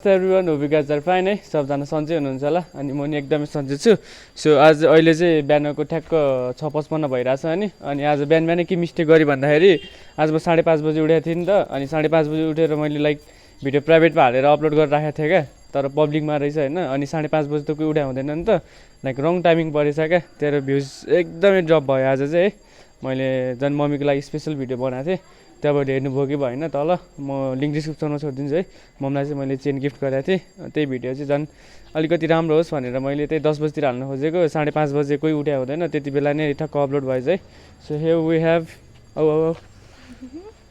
Everyone hope you guys are fine है सबजना सन्चै हुनुहुन्छ होला अनि म नि एकदमै सन्चै छु सो आज अहिले चाहिँ बिहानको ठ्याक्क 6:55 भइरहेछ अनि आज बिहान के मिस्टेक गरेँ भन्दाखेरि आज म 5:30 बजी उठेको थिएँ नि त अनि 5:30 बजी उठेर मैले लाइक भिडियो प्राइभेटमा हालेर अपलोड गरेर राखेको थिएँ क्या तर पब्लिकमा रहेछ होइन अनि 5:30 बजी त कोही उठा हुँदैन नि त लाइक रङ टाइमिङ परेछ क्या तेरो भ्युज एकदमै ड्रप भयो आज चाहिँ है मैले झन् मम्मीको लागि स्पेसल भिडियो बनाएको थिएँ त्यहाँबाट हेर्नुभयो कि भएन तल म लिङ्क डिस्क्रिप्सनमा छोडिदिन्छु है मम्मीलाई चाहिँ मैले चेन गिफ्ट गरेको थिएँ त्यही भिडियो चाहिँ झन् अलिकति राम्रो होस् भनेर मैले त्यही 10 बजीतिर हाल्नु खोजेको 5:30 बजे कोही उठ्या हुँदैन त्यति बेला नै ठक्क अपलोड भएछ है so here we have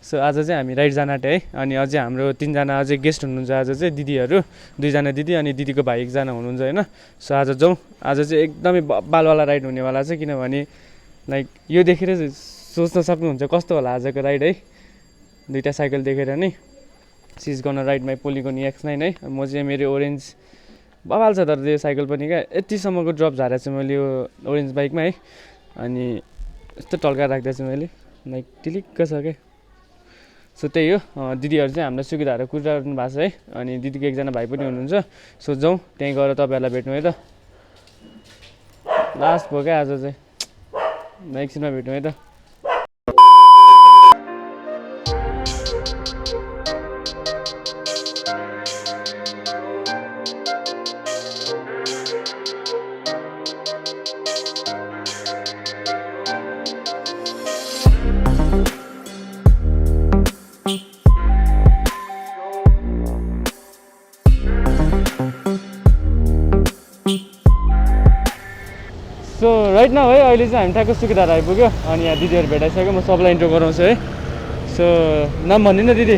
so आज चाहिँ हामी राइड जान आँट्यो है अनि अझै हाम्रो 3 जना अझै गेस्ट हुनुहुन्छ आज चाहिँ दिदीहरू 2 जना दिदी अनि दिदीको भाइ 1 जना हुनुहुन्छ होइन सो आज जाउँ आज चाहिँ एकदमै बब्बालवाला राइड हुनेवाला छ किनभने लाइक यो देखेर सोच्न सक्नुहुन्छ कस्तो होला आजको राइड है 2टा साइकल देखेर नि सिज गर्न राइड माई पोलिगोन X9 है म चाहिँ मेरो ओरेन्ज बबाल छ तर यो साइकल पनि क्या यतिसम्मको ड्रप झारेको छु मैले यो ओरेन्ज बाइकमा है अनि यस्तो टल्काएर राख्दैछु छु मैले लाइक टिलिक्क छ क्या सो त्यही हो दिदीहरू चाहिँ हामीलाई सुकिदाहरू कुदाउनु भएको छ है अनि दिदीको 1 जना भाइ पनि हुनुहुन्छ सो जाउँ त्यहीँ गएर तपाईँहरूलाई भेट्नु है त लास्ट भयो क्या आज चाहिँ एकछिनमा भेट्नु है त सो राइट नाउ है अहिले चाहिँ हामी ठ्याक्क सुकिदार आइपुग्यो अनि यहाँ दिदीहरू भेटाइसक्यो म सबलाई इन्ट्रो गराउँछु है सो नाम भनिदिनु दिदी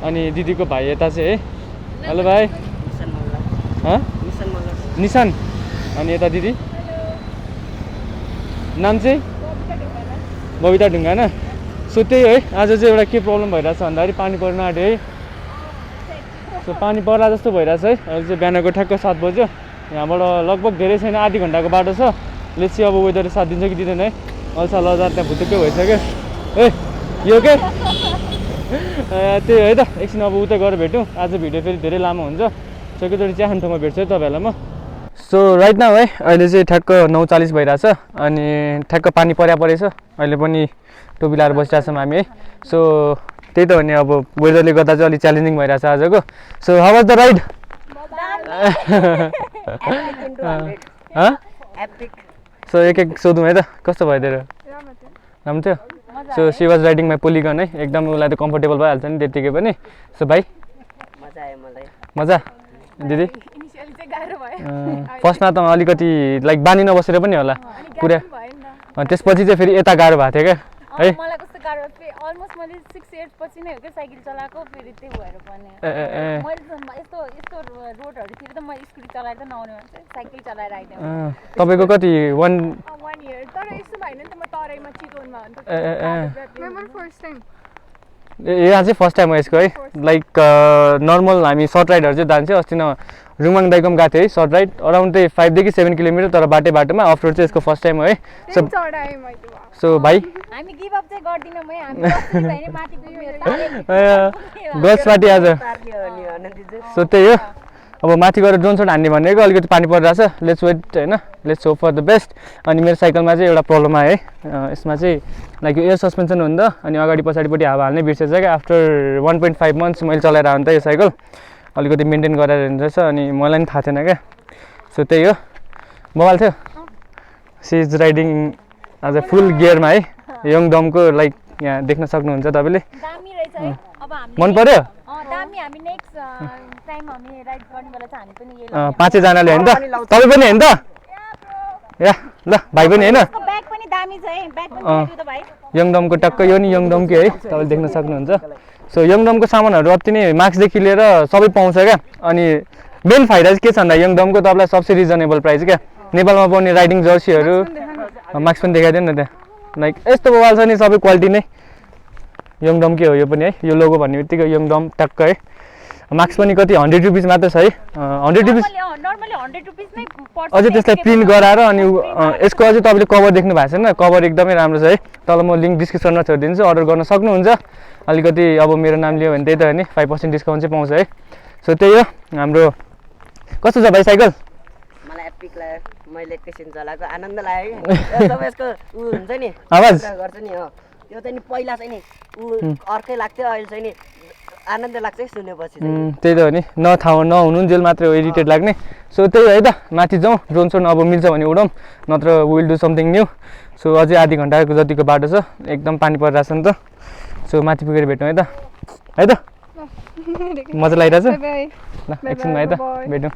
अनि दिदीको भाइ यता चाहिँ है हेलो भाइ निशान अनि यता दिदी नाम चाहिँ बबिता ढुङ्गाना सो त्यही है आज चाहिँ एउटा के प्रब्लम भइरहेछ भन्दाखेरि पानी पर्न आँट्यो है सो पानी पर्ला जस्तो भइरहेछ है अहिले चाहिँ बिहानको ठ्याक्क 7 बज्यो यहाँबाट लगभग धेरै छैन आधी घन्टाको बाटो छ लेट्स सी अब वेदरले साथ दिन्छ कि दिँदैन है अल्छा लजार त्यहाँ भुतुक्कै भइसक्यो ए यो के त्यही है त एकछिन अब उता गएर भेटौँ आज भिडियो फेरि धेरै लामो हुन्छ सकेचोटि चिया खाने ठाउँमा भेट्छु है तपाईँहरूलाई म सो राइट नाउ है अहिले चाहिँ ठ्याक्क 9:40 भइरहेछ अनि ठ्याक्क पानी परेछ अहिले पनि टोपी लाएर बसिरहेछौँ हामी है सो त्यही त हो नि अब वेदरले गर्दा चाहिँ अलिक च्यालेन्जिङ भइरहेछ आजको so how was the ride so एक सोधौँ है त कस्तो भयो तेरो राम्रो थियो so she was riding my polygon है एकदम उसलाई त कम्फर्टेबल भइहाल्छ नि त्यत्तिकै पनि सो भाइ मजा दिदी फर्स्टमा त अलिकति लाइक बानी नबसेर पनि होला पुरा त्यसपछि चाहिँ फेरि यता गाह्रो भएको थियो क्या है मलाई कस्तो गाह्रो अलमोस्ट मैले 6-8 पछि नै हो के साइकल चलाएको फेरि त्यही भएर पनि मैले यस्तो रोडहरुतिर त म स्कुटी चलाएर त नआउने भन्छ साइकल चलाएर आइदिएँ तपाईको कति 1 इयर तर यस्तो भएन नि त म तराईमा चितवनमा हो नि त मेमोर फर्स्ट टाइम यहाँ चाहिँ फर्स्ट टाइम हो यसको है लाइक नर्मल हामी सर्ट राइडहरु चाहिँ जान्छ अस्ति न रुङमाङ दाइकोम गएको थियो है सर्ट राइड अराउन्ड चाहिँ 5 देखि 7 किलोमिटर तर बाटोमा अफ रोड चाहिँ यसको फर्स्ट टाइम हो है सो भाइ हामी गिभ अप चाहिँ गर्दिनौँ है हामी भएन माथि गस पार्टी आज सो त्यही हो अब माथि गएर ड्रोन शट हान्ने भनेको अलिकति पानी परिरहेछ लेट्स वेट हैन let's hope for the best अनि मेरो साइकलमा चाहिँ एउटा प्रब्लम आयो है यसमा चाहिँ लाइक एयर सस्पेन्सन हो नि त अनि अगाडि पछाडिपट्टि हावा हाल्नै बिर्सेछ क्या आफ्टर 1.5 मन्थ्स मैले चलाएर आउँ त यो साइकल अलिकति मेन्टेन गरेर हिँड्दैछ अनि मलाई पनि थाहा थिएन क्या सो त्यही हो बवाल थियो सी इज राइडिङ आज फुल गियरमा है यङदमको लाइक यहाँ देख्न सक्नुहुन्छ तपाईँले दामी रहेछ है अब हामी मन पर्यो दामी हामी नेक्स्ट टाइम हामी राइड गर्ने बेला चाहिँ हामी पनि यही पाँचै जनाले हैन त तपाईँ पनि हैन त या ल भाइ पनि हैन ब्याग पनि दामी छ है ब्याग पनि दियो त भाइ यङदमको टक्क यो नि यङदमकै है तपाईले देख्न सक्नुहुन्छ सो यङदमको सामानहरु अति नै मार्क्स देखि लिएर सबै पाउँछ क्या अनि मेन फाइदा चाहिँ के छ भन्दा यङदमको तपाईलाई सबसे रिजनेबल प्राइस क्या नेपालमा पाउने राइडिङ जर्सीहरु मार्क्स पनि देखाइदिनु न त्यहाँ लाइक यस्तो बवाल छ नि सबै क्वालिटी नै यङदमकै हो यो पनि है यो लोगो भन्ने बित्तिकै यङदम टक्क है मार्क्स पनि कति 100 रुपैयाँ मात्र छ है 100 रुपैयाँ नर्मली 100 रुपैयाँ नै पर्छ अझै त्यसलाई प्रिन्ट गराएर अनि यसको अझै तपाईले कभर देख्नु भएको छैन कभर एकदमै राम्रो छ है तल म लिंक डिस्क्रिप्सनमा छोडिदिन्छु अर्डर गर्न सक्नुहुन्छ अलिकति अब मेरो नाम लियो भने त्यही त हो नि 5% डिस्काउन्ट चाहिँ पाउँछ है। सो त्यही हो हाम्रो। कस्तो छ भाइ साइकल? मलाई एपिक लाग्यो, मैले एकैछिन चलाएको आनन्द लाग्यो कि जब यसको ऊ हुन्छ नि आवाज गर्छ नि हो त्यो चाहिँ नि पहिला चाहिँ नि ऊ अर्कै लाग्थ्यो, अहिले चाहिँ नि आनन्द लाग्छ है सुनेपछि। त्यही त हो नि, नहुनुन्जेल मात्रै हो इरिटेट लाग्ने। सो त्यही है त, माथि जाउँ, ड्रोन सोन अब मिल्छ भने उडौँ, नत्र will do something new. So अझै आधी घन्टाको जतिको बाटो छ, एकदम पानी परिरहेको छ नि त। सो माथि पुगेर भेटौँ है त, है त मजा लागिरहेछ ल, एकछिनमा है त भेटौँ।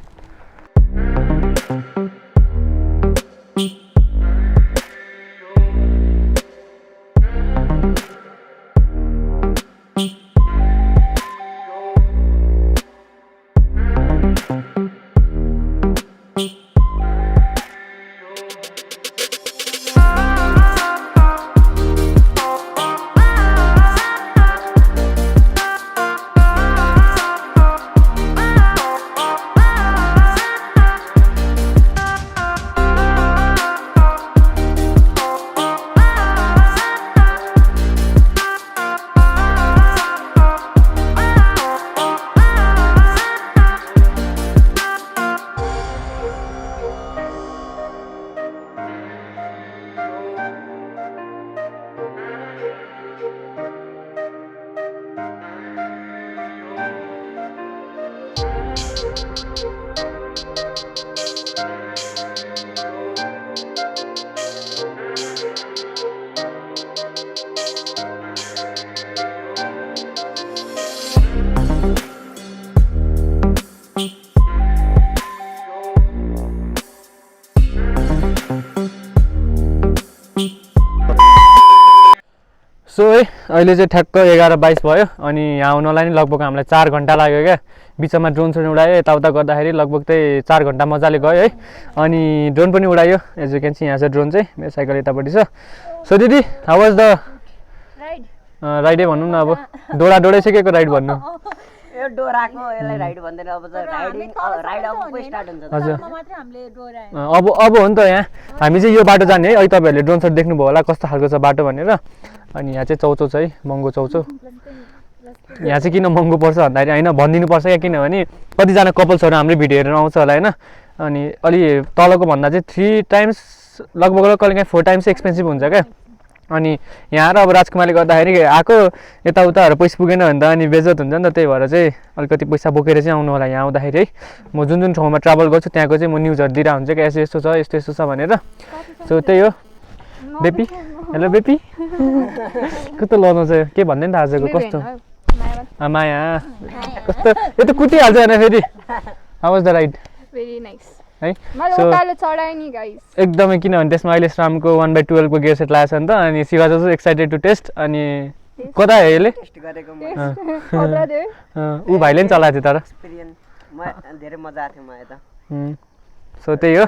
सो है अहिले चाहिँ ठ्याक्क 11:22 भयो अनि यहाँ आउनलाई नि लगभग हामीलाई 4 घन्टा लाग्यो क्या। बिचमा ड्रोन सोन उडायो, यताउता गर्दाखेरि लगभग चाहिँ 4 घन्टा मजाले गयो है। अनि ड्रोन पनि उडायो, एज यु क्यान सी यहाँ छ ड्रोन चाहिँ, मेरो साइकल यतापट्टि छ। सो दिदी हाउ वाज द राइडै भनौँ न, अब डोडै सकेको राइड भन्नु। यो डोराको यसलाई राइड भन्दैन, अब चाहिँ राइड अब स्टार्ट हुन्छ। हजुर अब हो नि त, यहाँ हामी चाहिँ यो बाटो जाने है। अहिले तपाईँहरूले ड्रोन सट देख्नुभयो होला कस्तो खालको छ बाटो भनेर। अनि यहाँ चाहिँ चौचौ छ है, महँगो चौचौ। यहाँ चाहिँ किन महँगो पर्छ भन्दाखेरि होइन भनिदिनुपर्छ क्या, किनभने कतिजना कपल्सहरू हाम्रो भिडियो हेरेर आउँछ होला होइन। अनि अलि तलको भन्दा चाहिँ 3 टाइम्स लगभग कहिले काहीँ 4 टाइम्स एक्सपेन्सिभ हुन्छ क्या। अनि यहाँ र अब राजकुमारले गर्दाखेरि आएको यताउताहरू पैसा पुगेन भने त अनि बेजत हुन्छ नि त। त्यही भएर चाहिँ अलिकति पैसा बोकेर चाहिँ आउनु होला यहाँ आउँदाखेरि है। म जुन जुन ठाउँमा ट्राभल गर्छु त्यहाँको चाहिँ म न्युजहरू दिएर हुन्छ क्या, यस्तो यस्तो छ यस्तो यस्तो छ भनेर। सो त्यही हो। बेपी हेलो बेपी कस्तो लगाउँछ, के भन्दै नि त आजको कस्तो माया कस्तो, यो त कुटिहाल्छ होइन फेरि। How was the ride? Very nice है। मलाई उकालो चढाए नि गाइस एकदमै, किनभने त्यसमा अहिले श्रामको 1/12 को गियर सेट लागेको छ नि त। अनि शिवा जस्तो एक्साइटेड टु टेस्ट। अनि कता हो यसले? ऊ भाइले नि चलाएको थियो तर धेरै मजा आएको थियो मलाई त। सो त्यही हो,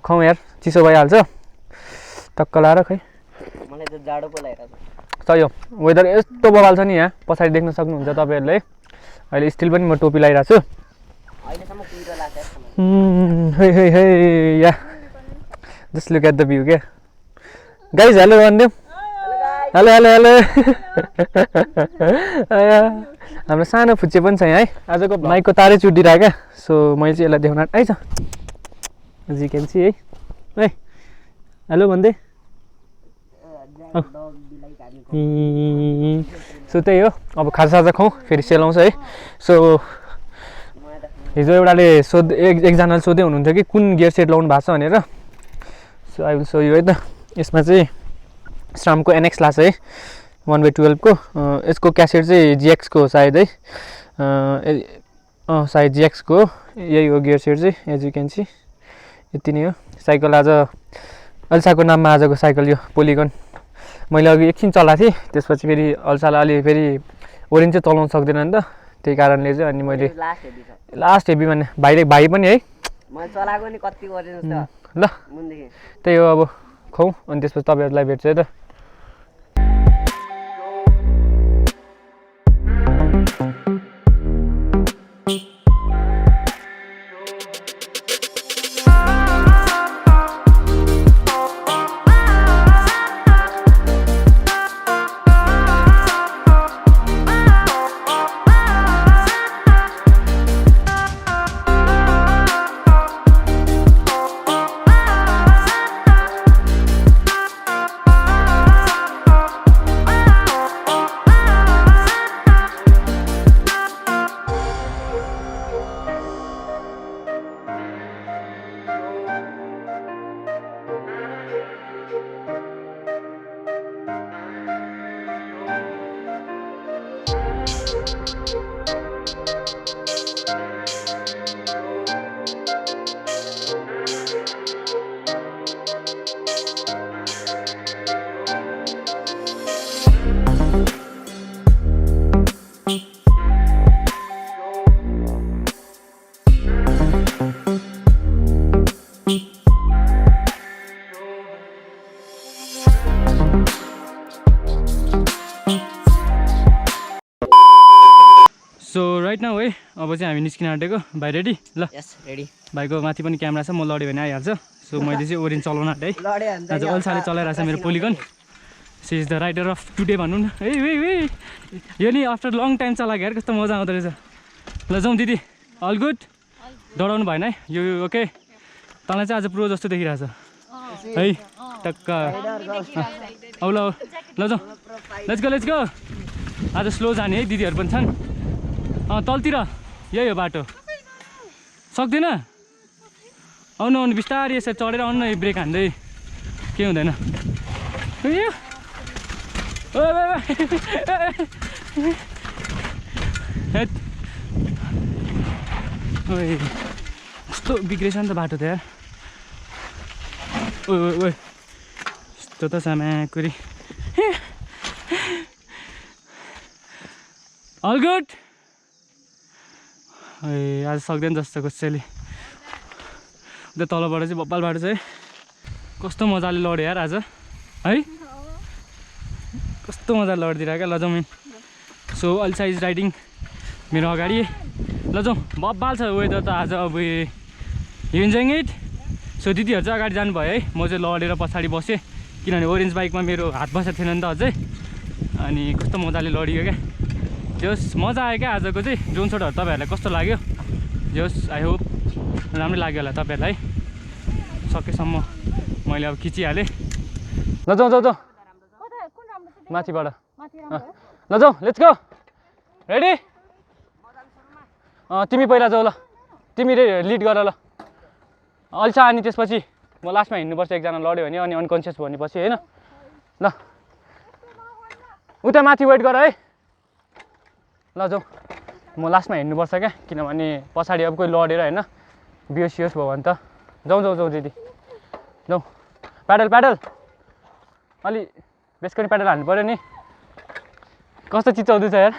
खाउँ यार, चिसो भइहाल्छ टक्क लाएर खै। मलाई त जाडो पो लागिरहेको छ। सही हो, वेदर यस्तो बवाल छ नि यहाँ, पछाडि देख्न सक्नुहुन्छ तपाईँहरूले। अहिले स्टिल पनि म टोपी लगाइरहेको छु। अहिलेसम्म कुहिरो लाग्छ या just look at the view क्या गाइज। हेलो भनिदिउँ, हेलो हेलो हेलो। हाम्रो सानो फुच्चे पनि छ यहाँ है। आजको माइकको तारै चुटिरहेको क्या। सो मैले चाहिँ यसलाई देखाउन आइज जी क्यान सी है हेलो भन्दै। सो त्यही हो, अब खाजासाजा खाउँ फेरि सेलाउँछ है। सो हिजो एउटाले एकजनाले सोध्दै हुनुहुन्थ्यो कि कुन गियर सेट लाउनु भएको छ भनेर। So I will so you है त। यसमा चाहिँ श्रामको NX लाछ है 1/12 को। यसको क्यासेट चाहिँ GX को सायद है, सायद GX को यही हो गियर सेट चाहिँ, एज यु क्यान सी यति नै हो। साइकल आज अल्साको नाममा आजको साइकल यो पोलिगन। मैले अघि एकछिन चलाएको थिएँ, त्यसपछि फेरि अल्सालाई अलि फेरि ओरेन्ज चाहिँ चलाउन सक्दैन नि त, त्यही कारणले चाहिँ अनि मैले लास्ट हेभी भने भाइ पनि है मैले चलाएको नि कति गरेँ जस्तो ल त्यही हो। अब खाउँ अनि त्यसपछि तपाईँहरूलाई भेट्छु है त। है अब चाहिँ हामी निस्किन आँटेको भाइ रेडी ल यस रेडी भाइको माथि पनि क्यामेरा छ म लड्यो भने आइहाल्छ सो मैले चाहिँ ओरेन्ज चलाउन आँटेँ है लडे हुन्छ आज अल्छाले चलाइरहेको छ मेरो Polygon she is the rider of today भनौँ न है यो नि आफ्टर लङ टाइम चलाएको यार कस्तो मजा आउँदो रहेछ ल जाउँ दिदी अल गुड डराउनु भएन है यो ओके तँलाई चाहिँ आज प्रो जस्तो देखिरहेछ है टक्क औ ल जाउँ लेट्स गो आज स्लो जाने है दिदीहरू पनि छन् तलतिर यही हो बाटो सक्दैन आउनु बिस्तारै यसरी चढेर आउनु न ब्रेक हान्दै के हुँदैन कस्तो बिग्रेछ नि त बाटो त यार ओ यस्तो त सामाकुरी अल गुड आज सक्दैन जस्तो कसैले उता तलबाट चाहिँ बब्बाल बाटो छ है कस्तो मजाले लड्यो यार आज है कस्तो मजाले लडिदिरहेको क्या ल जाउँ सो अल्सा इज राइडिङ मेरो अगाडि ल जाउँ बब्बाल छ वेदर त आज अब यु इन्जोइङ इट सो दिदीहरू चाहिँ अगाडि जानुभयो है म चाहिँ लडेर पछाडि बसेँ किनभने ओरेन्ज बाइकमा मेरो हात बसेको थिएन नि त अझै अनि कस्तो मजाले लडियो क्या जस मजा आयो क्या आजको चाहिँ ड्रोन सटहरू तपाईँहरूलाई कस्तो लाग्यो जस आई होप राम्रै लाग्यो होला तपाईँहरूलाई सकेसम्म मैले अब खिचिहालेँ ल जाउँ माथिबाट ल जाउँ लेट्स गो रेडी तिमी पहिला जाऊ ल तिमी लिड गर ल अल्छा अनि त्यसपछि म लास्टमा हिँड्नुपर्छ एकजना लड्यो भने अनि अनकन्सियस भनेपछि होइन ल उता माथि वेट गर है ल जाउँ म लास्टमा हिँड्नुपर्छ क्या किनभने पछाडि अब कोही लडेर होइन बिहोसियोस् भयो भने त जाउँ दिदी जाउँ प्याडल अलि बेसकरी प्याडल हान्नु पऱ्यो नि कस्तो चिच्याउँदैछ यार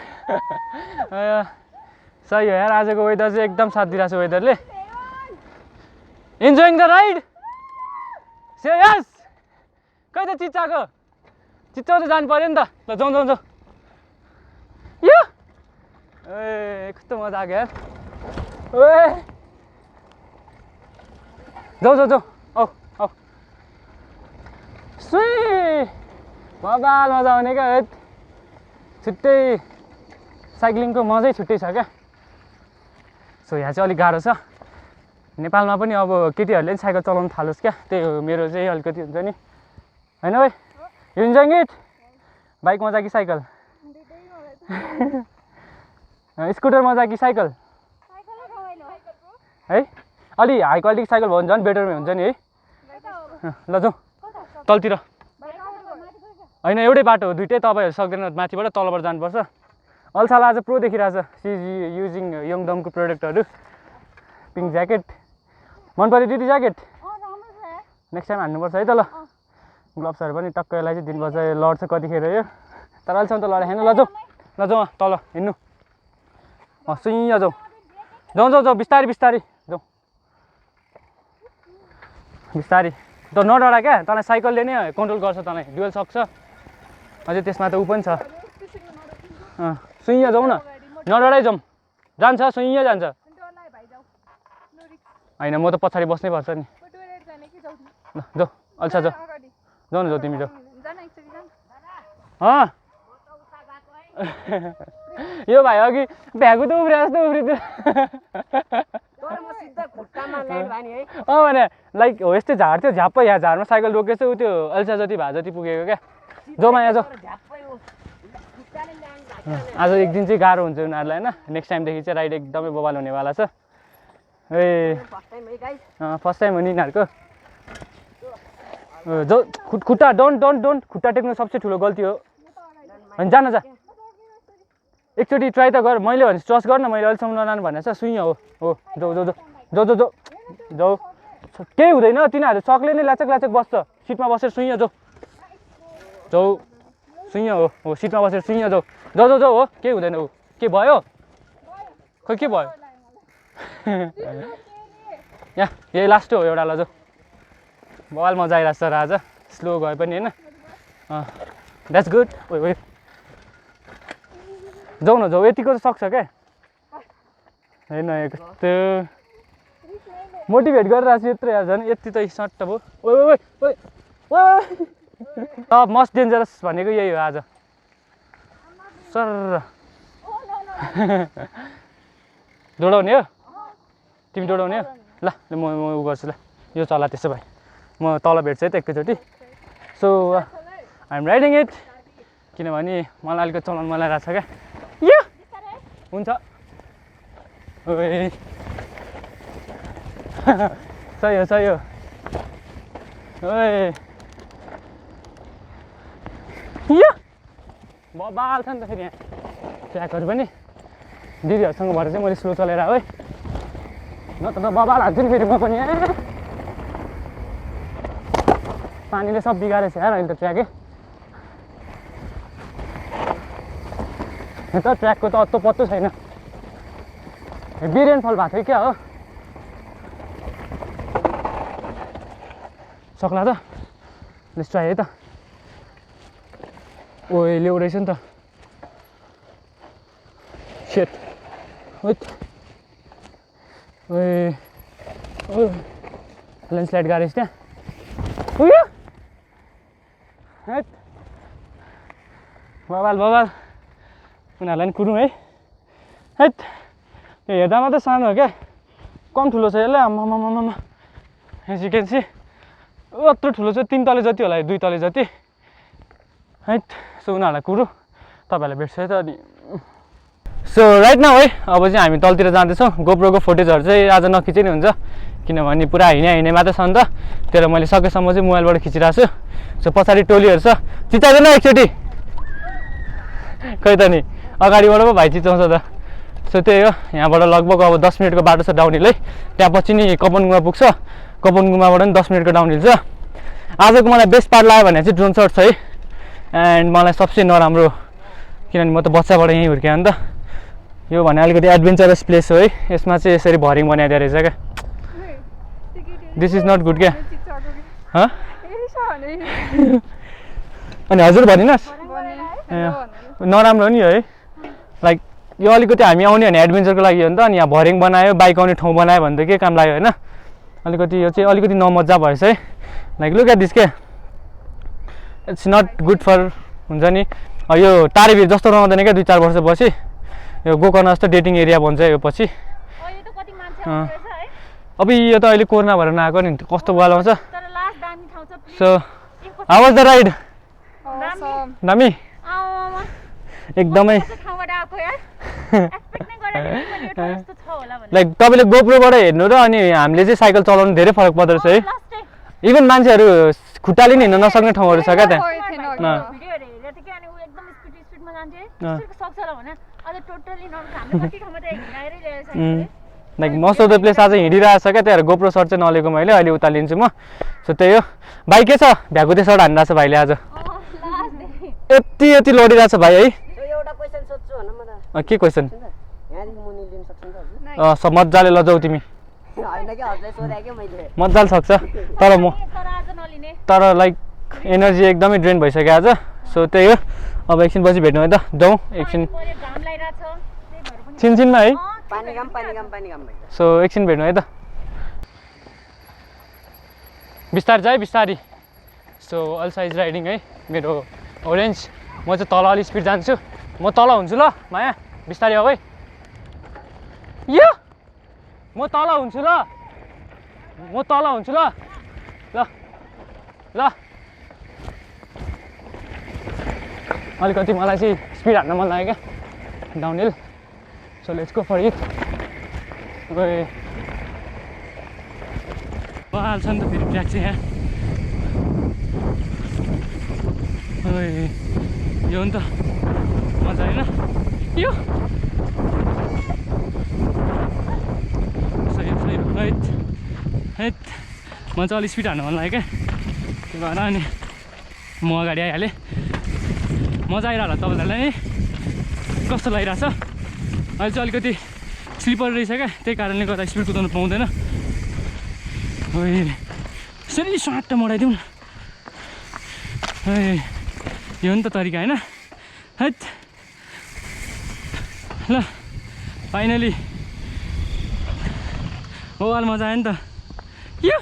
सही हो यार आजको वेदर चाहिँ एकदम साथ दिइरहेको छ वेदरले इन्जोइङ द राइड से यस खै त चिच्चाएको चिच्याउँदै जानु पऱ्यो नि त ल जाउँ यो ए कस्तो मजा आएको यार जाउँ औ सुई मजा आउने क्या छुट्टै साइक्लिङको मजै छुट्टै छ क्या सो यहाँ चाहिँ अलिक गाह्रो छ नेपालमा पनि अब केटीहरूले पनि साइकल चलाउनु थालोस् क्या त्यही हो मेरो चाहिँ अलिकति हुन्छ नि होइन भाइ इन्जोइङ इट बाइक मजा कि साइकल स्कुटर मजा कि साइकल है अलि हाई क्वालिटीको साइकल भयो भने झन् बेटरमा हुन्छ नि है ल जाउँ तलतिर होइन एउटै बाटो हो दुइटै तपाईँहरू सक्दैन माथिबाट तलबाट जानुपर्छ अल्छालाई आज प्रो देखिरहेछ सिजी युजिङ यङदमको प्रोडक्टहरू पिङ्क ज्याकेट मन पऱ्यो दिदी ज्याकेट नेक्स्ट टाइम हान्नुपर्छ है त ल ग्लोभ्सहरू पनि टक्क यसलाई चाहिँ दिनुपर्छ लड्छ कतिखेर यो तर अहिलेसम्म त लडेको छैन ल जाउँ तल हिँड्नु सुइँ जाउँ बिस्तारै जाउँ बिस्तारै त नडरा क्या तँलाई साइकलले नै कन्ट्रोल गर्छ तँलाई डुएल सक्छ अझै त्यसमा त ऊ पनि छ सुइँ जाउँ न नडराइ जाउँ जान्छ सुइँ जान्छ होइन म त पछाडि बस्नै पर्छ नि ल जाऊ अल्छा जाऊ न तिमी जाऊ यो भाइ अघि भ्यागु त उब्रे जस्तो उब्रिदियो भने लाइक हो यस्तै झार थियो झ्याप्प यहाँ झारमा साइकल रोकेछ ऊ त्यो अल्छा जति भए जति पुगेको क्या जाउँ यहाँ जाउँ आज एक दिन चाहिँ गाह्रो हुन्छ उनीहरूलाई होइन नेक्स्ट टाइमदेखि चाहिँ राइड एकदमै बवाल हुनेवाला छ ए फर्स्ट टाइम हो नि यिनीहरूको जाऊ खुट्टा डोन्ट खुट्टा टेक्नु सबसे ठुलो गल्ती हो होइन जान जा एकचोटि ट्राई त गर मैले भने ट्रस्ट गर्न मैले अहिलेसम्म नजानु भनेको छ सुइँ हो जाऊ केही हुँदैन तिनीहरू सकले नै ल्याचक बस्छ सिटमा बसेर सुइँ जाऊ सुइँ हो सिटमा बसेर सुइँ जाऊ हो केही हुँदैन हो के भयो खोइ के भयो यहाँ यही लास्ट हो एउटा ल जाऊ बवाल मजा आइरहेको छ र आज स्लो गए पनि होइन द्याट्स गुड जाउँ न यतिको त सक्छ क्या होइन कस्तो मोटिभेट गरिरहेको छु यत्रो यार झन् यति त सट्ट भयो ओइ ओइ ओइ मस्ट डेन्जरस भनेको यही हो आज सर दौडाउने हो तिमी दौडाउने हो ल म उ गर्छु ल यो चला त्यसो भए म तल भेट्छु है त एकैचोटि so I am riding it किनभने मलाई अलिकति चलाउनु मन लागिरहेको छ क्या यो हुन्छ ओए सही हो ओए यो बबाल छ नि त फेरि यहाँ ट्र्याकहरू पनि दिदीहरूसँग भएर चाहिँ मैले स्लो चलाएर है न त बबाल हाल्छु नि फेरि म पनि पानीले सब बिगारेछ यार अहिले त ट्र्याकै त ट्र्याकको त अत्तो पत्तो छैन बिरेन फल भएको थियो क्या हो सक्ला त लेट्स ट्राई है त ओए ल्याउ रहेछ नि त सेट ओए ओ ल्यान्डस्लाइड गाडी त्यहाँ उयो बबाल उनीहरूलाई पनि कुरौँ है हैट यो हेर्दा मात्रै सानो हो क्या कम ठुलो छ यसलाई आम्मामामा एज यु क्यान सी यत्रो ठुलो छ 3 तले जति होला 2 तले जति हैट सो उनीहरूलाई कुरौँ तपाईँहरूलाई भेट्छ है त अनि सो राइट नाउ है अब चाहिँ हामी तलतिर जाँदैछौँ गोप्रोको फुटेजहरू चाहिँ आज नखिचे नि हुन्छ किनभने पुरा हिँडे मात्र छ नि त त्यही मैले सकेसम्म चाहिँ मोबाइलबाट खिचिरहेको छु सो पछाडि टोलीहरू छ चिचाइदैन एकचोटि खै त नि अगाडिबाट पो भाइ चिचाउँछ त सो त्यही हो यहाँबाट लगभग अब 10 मिनटको बाटो छ डाउनहिल है त्यहाँ पछि नि कपनगुमा पुग्छ कपनगुमाबाट नि 10 मिनटको डाउनहिल छ आजको मलाई बेस्ट पार्ट लाग्यो भने चाहिँ ड्रोन सर्ट छ है एन्ड मलाई सबसे नराम्रो किनभने म त बच्चाबाट यहीँ हुर्क्याएँ नि त यो भने अलिकति एडभेन्चरस प्लेस हो है यसमा चाहिँ यसरी भरिङ बनाइदिएको रहेछ क्या दिस इज नट गुड क्या अनि हजुर भनिनुहोस् नराम्रो नि है लाइक यो अलिकति हामी आउने भने एडभेन्चरको लागि हो नि त अनि यहाँ भरिङ बनायो बाइक आउने ठाउँ बनायो भने त के काम लाग्यो होइन अलिकति यो चाहिँ अलिकति नमजा भएछ है लाइक लुक एट दिस के इट्स नट गुड फर हुन्छ नि यो तारेभिर जस्तो रहँदैन क्या 2-4 वर्षपछि यो गोकर्ण जस्तो डेटिङ एरिया बन्छ यो पछि अब यो त अहिले कोरोना भएर नआएको नि कस्तो वाल आउँछ so how was the ride दामी एकदमै लाइक तपाईँले गोप्रोबाट हेर्नु र अनि हामीले चाहिँ साइकल चलाउनु धेरै फरक पर्दो रहेछ है इभन मान्छेहरू खुट्टाले नि हिँड्न नसक्ने ठाउँहरू छ क्या त्यहाँ like most of the place आज हिँडिरहेको छ क्या त्यहाँ गोप्रो सर्ट चाहिँ नलिएको मैले अहिले उता लिन्छु म सो त्यही हो भाइ के छ भ्यागुते सर्ट हानिरहेको छ भाइले आज यति लडिरहेको छ भाइ है के क्वेसन मजाले लजाऊ तिमी मजाले सक्छ तर लाइक एनर्जी एकदमै ड्रेन भइसक्यो आज सो त्यही हो अब एकछिन पछि भेट्नु है त जाउँ एकछिन छिनछिनमा है सो एकछिन भेट्नु है त बिस्तारै चाहिँ बिस्तारी सो अल साइज राइडिङ है मेरो ओरेन्ज म चाहिँ तल अलि स्पिड जान्छु म तल हुन्छु ल माया बिस्तारै आऊ है यो म तल हुन्छु ल ल ल अलिकति मलाई चाहिँ स्पिड हान्न मन लाग्यो क्या downhill so let's go for it गए हाल्छ नि त फेरि ट्र्याक चाहिँ यहाँ यो नि त मजा होइन यो सही हैट म चाहिँ अलिक स्पिड हान्नु मन लाग्यो क्या त्यो भएर अनि म अगाडि आइहालेँ मजा आइरहला तपाईँहरूलाई नि कस्तो लागिरहेछ अहिले चाहिँ अलिकति स्लिपर रहेछ क्या त्यही कारणले गर्दा स्पिड कुदाउनु पाउँदैन यसरी स्वाट मोडाइदिउँ न यो नि त तरिका होइन हैट ल फाइनली हो अलि मजा आयो नि त यो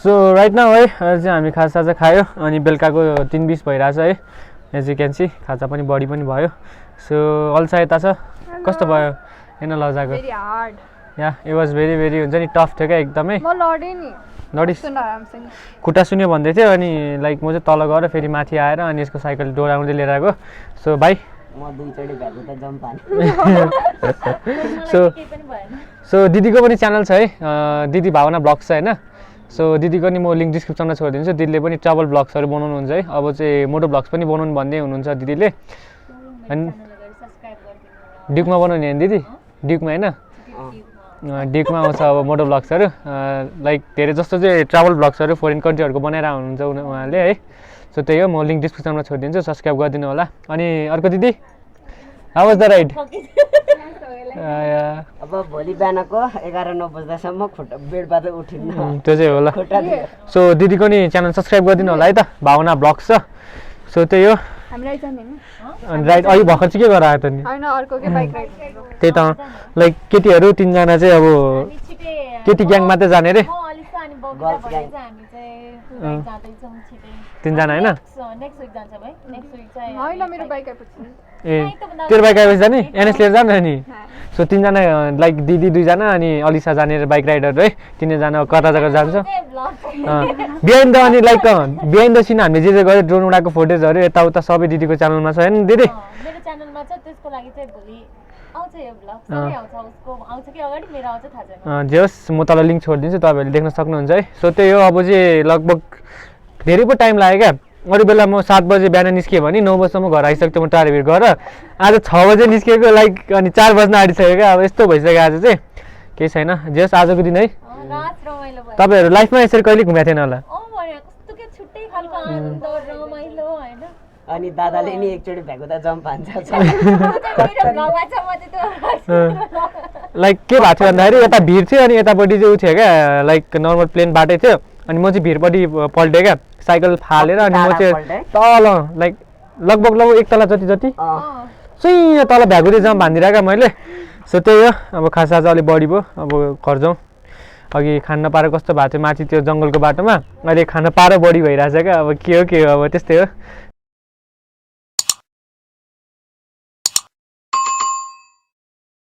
सो राइट नाउ है अहिले चाहिँ हामी खाजासाजा खायो अनि बेलुकाको 3:20 भइरहेछ है एज यु क्यान सी खाजा पनि बढी पनि भयो सो अल्छा यता छ कस्तो भयो हेर्न लजाको Very hard. Yeah it was very very हुन्छ नि टफ थियो क्या एकदमै म लडेँ नि लडिस सुन आरामसँग खुट्टा सुन्यो भन्दै थियो अनि लाइक म चाहिँ तल गएर फेरि माथि आएर अनि यसको साइकल डोराउँदै लिएर आएको सो भाइ म दुईचोटि भ्याएको त जम्प हाने सो दिदीको पनि च्यानल छ है दिदी भावना ब्लग्स छ होइन सो दिदीको नि म लिङ्क डिस्क्रिप्सनमा छोडिदिन्छु दिदीले पनि ट्राभल ब्लग्सहरू बनाउनुहुन्छ है अब चाहिँ मोटो ब्लग्स पनि बनाउनु भन्दै हुनुहुन्छ दिदीले अनि ड्युकमा बनाउने होइन दिदी ड्युकमा होइन ड्युकमा आउँछ अब मोटो ब्लग्सहरू लाइक धेरै जस्तो चाहिँ ट्राभल ब्लग्सहरू फरेन कन्ट्रीहरूको बनाएर हुनुहुन्छ उहाँले है सो त्यही हो म लिङ्क डिस्क्रिप्सनमा छोडिदिन्छु सब्सक्राइब गरिदिनु होला अनि अर्को दिदी हाउ वाज द राइड अब भोलि बिहानको 11-9 बज्दासम्म खुट्टा बेडबाट उठिन्न त्यो चाहिँ होला खुट्टा सो दिदीको नि च्यानल सब्सक्राइब गरिदिनु होला है त भावना ब्लग्स छ सो त्यही हो हामीलाई जाने अनि राइड अहिले भर्खर चाहिँ के गरेर आयो त नि होइन अर्को के बाइक राइड त्यही त लाइक केटीहरू 3जना चाहिँ अब केटी ग्याङ मात्रै जाने रे 3जना होइन होइन मेरो बाइक आइपुग्छ ए तेरो बाइक आएपछि जाने एनएस लिएर जानु नि सो 3जना लाइक दिदी 2जना अनि अलिसा जाने बाइक राइडर है 3जना कता जग्गा जान्छ बिहाइन्ड द अनि लाइक बिहाइन्ड द सिन हामीले जे गऱ्यो ड्रोन उडाएको फोटेजहरू यताउता सबै दिदीको च्यानलमा छ होइन दिदी मेरो च्यानलमा छ त्यसको लागि चाहिँ भोलि आउँछ यो ब्लग सबै आउँछ उसको आउँछ कि अगाडि मेरो आउँछ थाहा छैन जे होस् म तल लिङ्क छोडिदिन्छु तपाईँहरूले देख्न सक्नुहुन्छ है सो त्यही हो अब चाहिँ लगभग धेरै पो टाइम लाग्यो क्या अरू बेला म 7 बजे बिहान निस्केँ भने 9 बजीसम्म घर आइसक्थेँ म टाढाभिर गएर आज 6 बजे निस्केको लाइक अनि 4 बज्न आँटिसक्यो क्या अब यस्तो भइसक्यो आज चाहिँ केही छैन जे होस् आजको दिन है रात रमाइलो भयो तपाईँहरू लाइफमा यसरी कहिले घुमेको थिएन होला कस्तो के छुट्टै खालको आनन्द रमाइलो होइन अनि दादाले नि एकचोटि भ्याएको त जम्प हान्छ मेरो गाउँमा छ म चाहिँ लाइक के भएको थियो भन्दाखेरि यता भिड थियो अनि यतापट्टि चाहिँ उ थियो क्या लाइक नर्मल प्लेन बाटै थियो अनि म चाहिँ भिडपट्टि पल्टेँ क्या साइकल फालेर अनि म चाहिँ तल लाइक लगभग एक तला जति सुई तल भ्याएको चाहिँ जम्प हानिदिएर क्या मैले सो त्यही हो अब खासा चाहिँ अलिक बढी भयो अब घर जाउँ अघि खान नपाएर कस्तो भएको थियो माथि त्यो जङ्गलको बाटोमा अहिले खान पाएर बढी भइरहेछ क्या अब के हो अब त्यस्तै हो